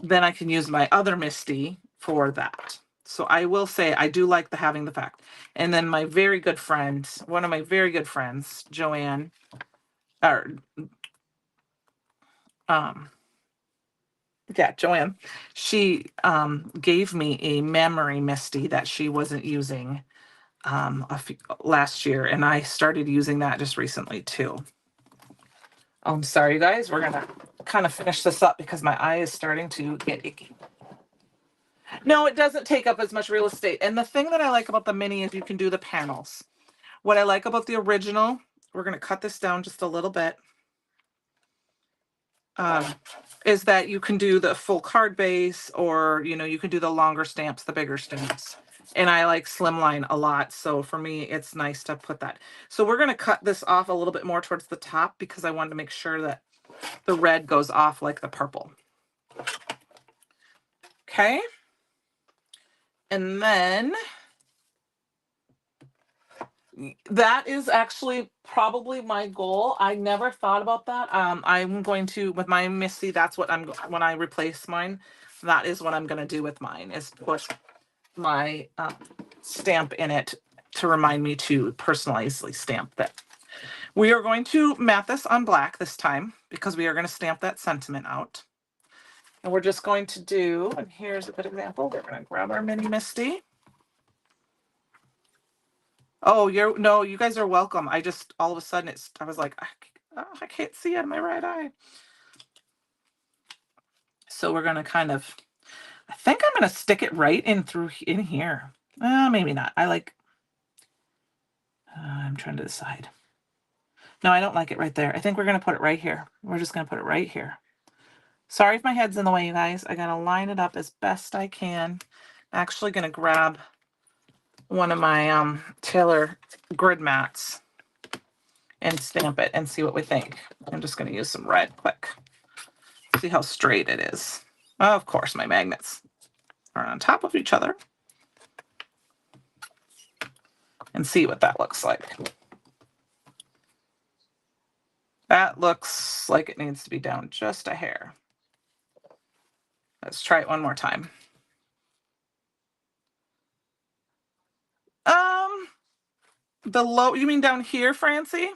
then I can use my other Misty for that. So I will say I do like having the fact. And then my very good friend, one of my very good friends, Joanne, Joanne, she gave me a memory Misty that she wasn't using last year, and I started using that just recently too. I'm sorry, you guys. We're gonna kind of finish this up because my eye is starting to get icky. No, it doesn't take up as much real estate. And the thing that I like about the mini is you can do the panels. What I like about the original, we're going to cut this down just a little bit, is that you can do the full card base, or, you can do the longer stamps, the bigger stamps. And I like slimline a lot. So for me, it's nice to put that. So we're going to cut this off a little bit more towards the top because I wanted to make sure that the red goes off like the purple. Okay. And then that is actually probably my goal. I never thought about that. I'm going to, with my Misty, that's what when I replace mine, that is what I'm going to do with mine, is put my stamp in it to remind me to personally stamp that. We are going to mat this on black this time because we are going to stamp that sentiment out. And we're just going to do, and here's a good example. We're going to grab our mini Misty. Oh, you guys are welcome. I just, all of a sudden, I was like, I can't see out of my right eye. So we're going to I think I'm going to stick it right in here. Maybe not. I'm trying to decide. No, I don't like it right there. I think we're going to put it right here. We're just going to put it right here. Sorry if my head's in the way, you guys. I got to line it up as best I can. I'm actually going to grab one of my Taylor grid mats and stamp it and see what we think. I'm just going to use some red quick. See how straight it is. Of course, my magnets are on top of each other. And see what that looks like. That looks like it needs to be down just a hair. Let's try it one more time. You mean down here, Francie?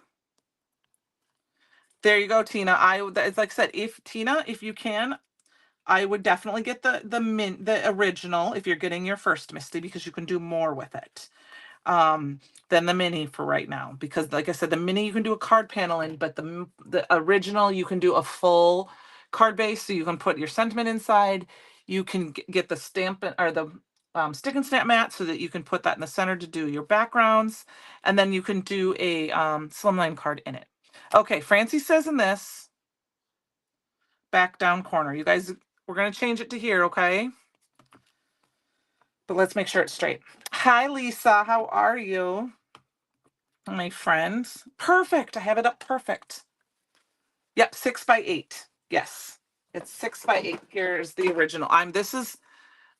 There you go, Tina. It's like I said, if you can, I would definitely get the original if you're getting your first Misty, because you can do more with it than the mini for right now. Because like I said, the mini you can do a card panel in, but the original you can do a full card base, so you can put your sentiment inside. You can get the stamp or the stick and stamp mat so that you can put that in the center to do your backgrounds, and then you can do a slimline card in it. Okay, Francie says in this, back down corner. You guys, we're going to change it to here, okay? But let's make sure it's straight. Hi, Lisa. How are you? My friends. Perfect. I have it up perfect. Yep, 6 by 8. Yes. It's 6 by 8. Here's the original. This is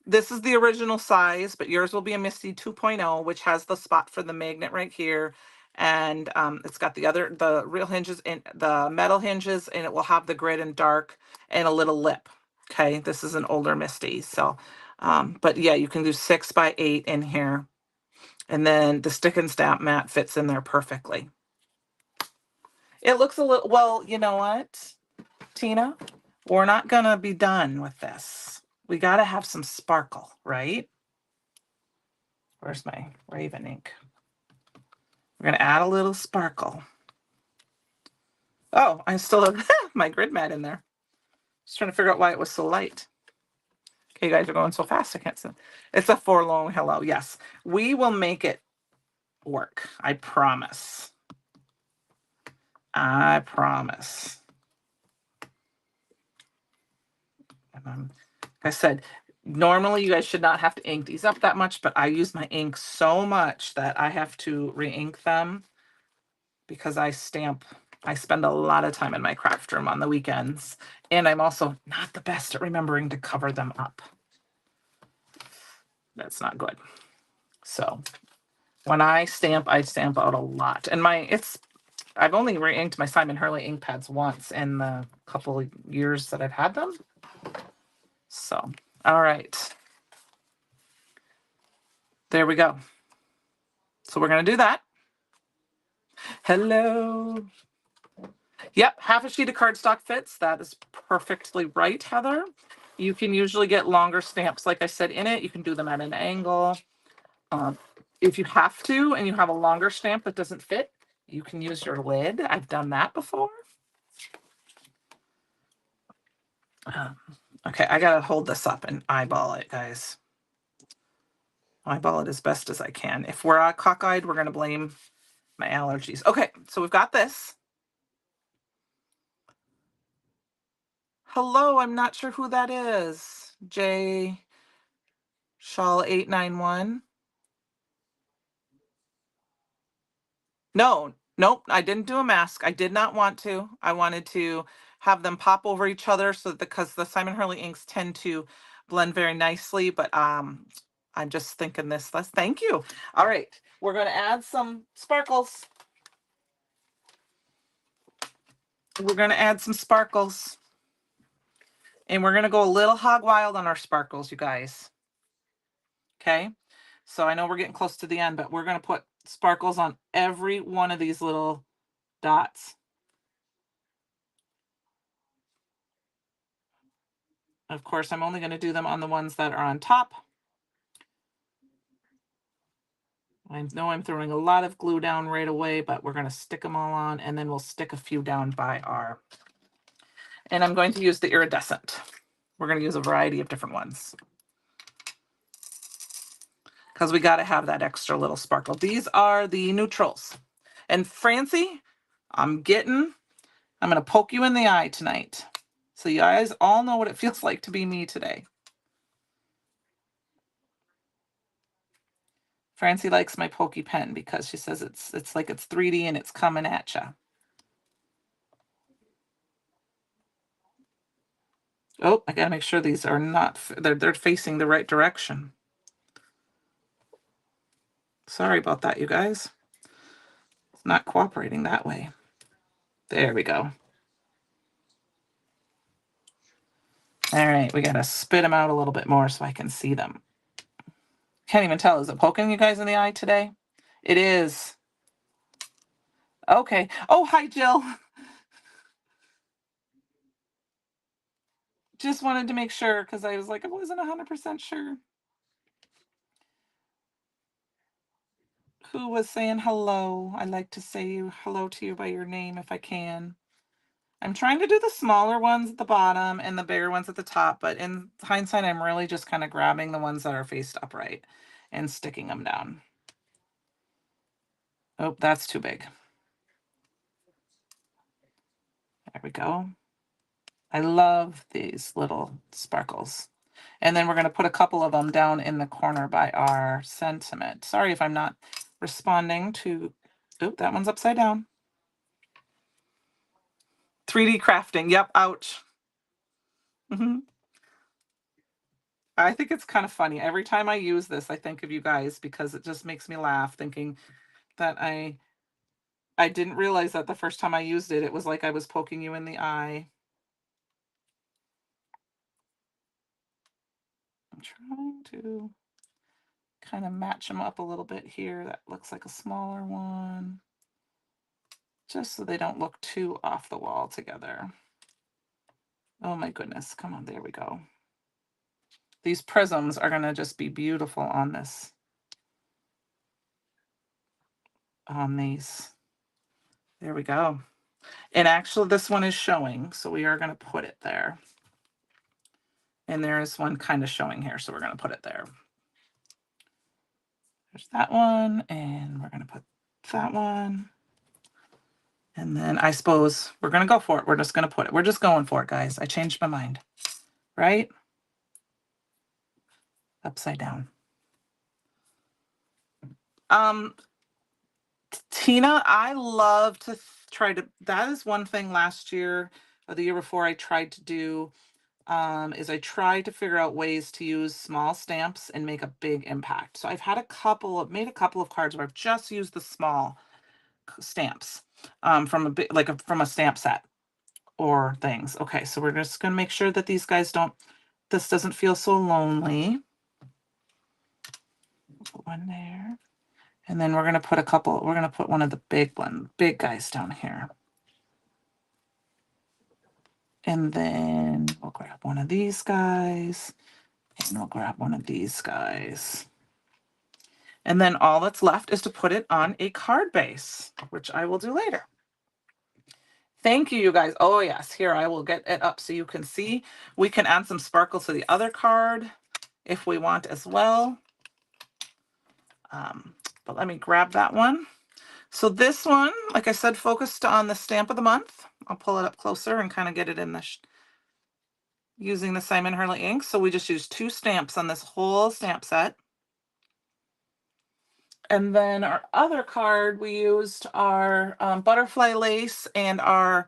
the original size, but yours will be a Misty 2.0, which has the spot for the magnet right here. And it's got the real hinges and the metal hinges, and it will have the grid and dark and a little lip. Okay, this is an older Misty. So, but yeah, you can do 6 by 8 in here. And then the stick and stamp mat fits in there perfectly. It looks a little, well, you know what, Tina? We're not going to be done with this. We got to have some sparkle, right? Where's my Raven ink? We're going to add a little sparkle. Oh, I still have my grid mat in there. Just trying to figure out why it was so light. Okay, you guys are going so fast, I can't see. It's a forlorn hello. Yes, we will make it work. I promise. I promise. Like I said, normally you guys should not have to ink these up that much, but I use my ink so much that I have to re-ink them because I spend a lot of time in my craft room on the weekends, and I'm also not the best at remembering to cover them up. That's not good. So when I stamp out a lot. And I've only re-inked my Simon Hurley ink pads once in the couple of years that I've had them. So, all right. There we go. So we're going to do that. Hello. Yep, half a sheet of cardstock fits. That is perfectly right, Heather. You can usually get longer stamps, like I said, in it. You can do them at an angle. If you have to and you have a longer stamp that doesn't fit, you can use your lid. I've done that before. Okay, I got to hold this up and eyeball it, guys. Eyeball it as best as I can. If we're cockeyed, we're going to blame my allergies. Okay, so we've got this. Hello, I'm not sure who that is. J Shawl 891. No, nope, I didn't do a mask. I did not want to. I wanted to have them pop over each other because the Simon Hurley inks tend to blend very nicely, but I'm just thinking this less. Thank you. All right, we're going to add some sparkles. We're going to add some sparkles. And we're going to go a little hog wild on our sparkles, you guys. Okay? So I know we're getting close to the end, but we're going to put sparkles on every one of these little dots. Of course, I'm only going to do them on the ones that are on top. I know I'm throwing a lot of glue down right away, but we're going to stick them all on, and then we'll stick a few down by our... And I'm going to use the iridescent. We're going to use a variety of different ones, because we got to have that extra little sparkle. These are the neutrals. And Francie, I'm going to poke you in the eye tonight, so you guys all know what it feels like to be me today. Francie likes my pokey pen because she says it's like it's 3D and it's coming at you. Oh, I gotta make sure these are not, they're facing the right direction. Sorry about that, you guys. It's not cooperating that way. There we go. All right, we gotta spit them out a little bit more so I can see them. Can't even tell. Is it poking you guys in the eye today? It is. Okay. Oh, hi, Jill. Just wanted to make sure because I was like, I wasn't 100% sure. Who was saying hello? I like to say hello to you by your name if I can. I'm trying to do the smaller ones at the bottom and the bigger ones at the top, but in hindsight, I'm really just kind of grabbing the ones that are faced upright and sticking them down. Oh, that's too big. There we go. I love these little sparkles. And then we're going to put a couple of them down in the corner by our sentiment. Sorry if I'm not responding to, oh, that one's upside down. 3D crafting. Yep. Ouch. Hmm. I think it's kind of funny. Every time I use this, I think of you guys because it just makes me laugh thinking that I didn't realize that the first time I used it, it was like I was poking you in the eye. I'm trying to kind of match them up a little bit here. That looks like a smaller one, just so they don't look too off the wall together. Oh my goodness, come on, there we go. These prisms are gonna just be beautiful on this, on these. There we go. And actually this one is showing, so we are gonna put it there. And there is one kind of showing here, so we're gonna put it there. There's that one, and we're gonna put that one. And then I suppose we're gonna go for it. We're just gonna put it. We're just going for it, guys. I changed my mind, right? Upside down. Tina, I love to try to, that is one thing last year or the year before I tried to do, is I tried to figure out ways to use small stamps and make a big impact. So I've had made a couple of cards where I've just used the small stamps, from a big, from a stamp set or things. Okay, so we're just gonna make sure that these guys this doesn't feel so lonely. Put one there. And then we're going to put we're going to put one of the big guys down here. And then we'll grab one of these guys, and we'll grab one of these guys. And then all that's left is to put it on a card base, which I will do later. Thank you, you guys. Oh yes, here, I will get it up so you can see. We can add some sparkle to the other card if we want as well. But let me grab that one. So this one, like I said, focused on the stamp of the month. I'll pull it up closer and kind of get it in the using the Simon Hurley ink. So we just used 2 stamps on this whole stamp set. And then our other card, we used our butterfly lace and our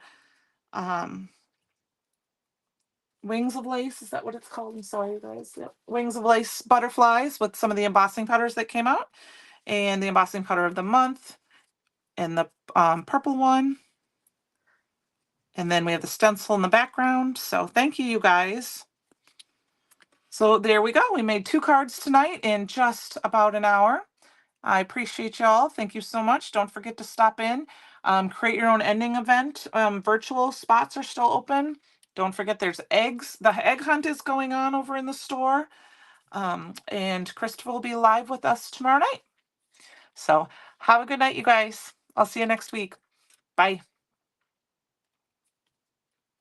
wings of lace. Is that what it's called? I'm sorry, guys. Yep. Wings of lace butterflies with some of the embossing powders that came out, and the embossing powder of the month, and the purple one. And then we have the stencil in the background. So thank you, you guys. So there we go. We made 2 cards tonight in just about an hour. I appreciate y'all. Thank you so much. Don't forget to stop in. Create your own ending event. Virtual spots are still open. Don't forget there's eggs. The egg hunt is going on over in the store. And Christopher will be live with us tomorrow night. So have a good night, you guys. I'll see you next week. Bye.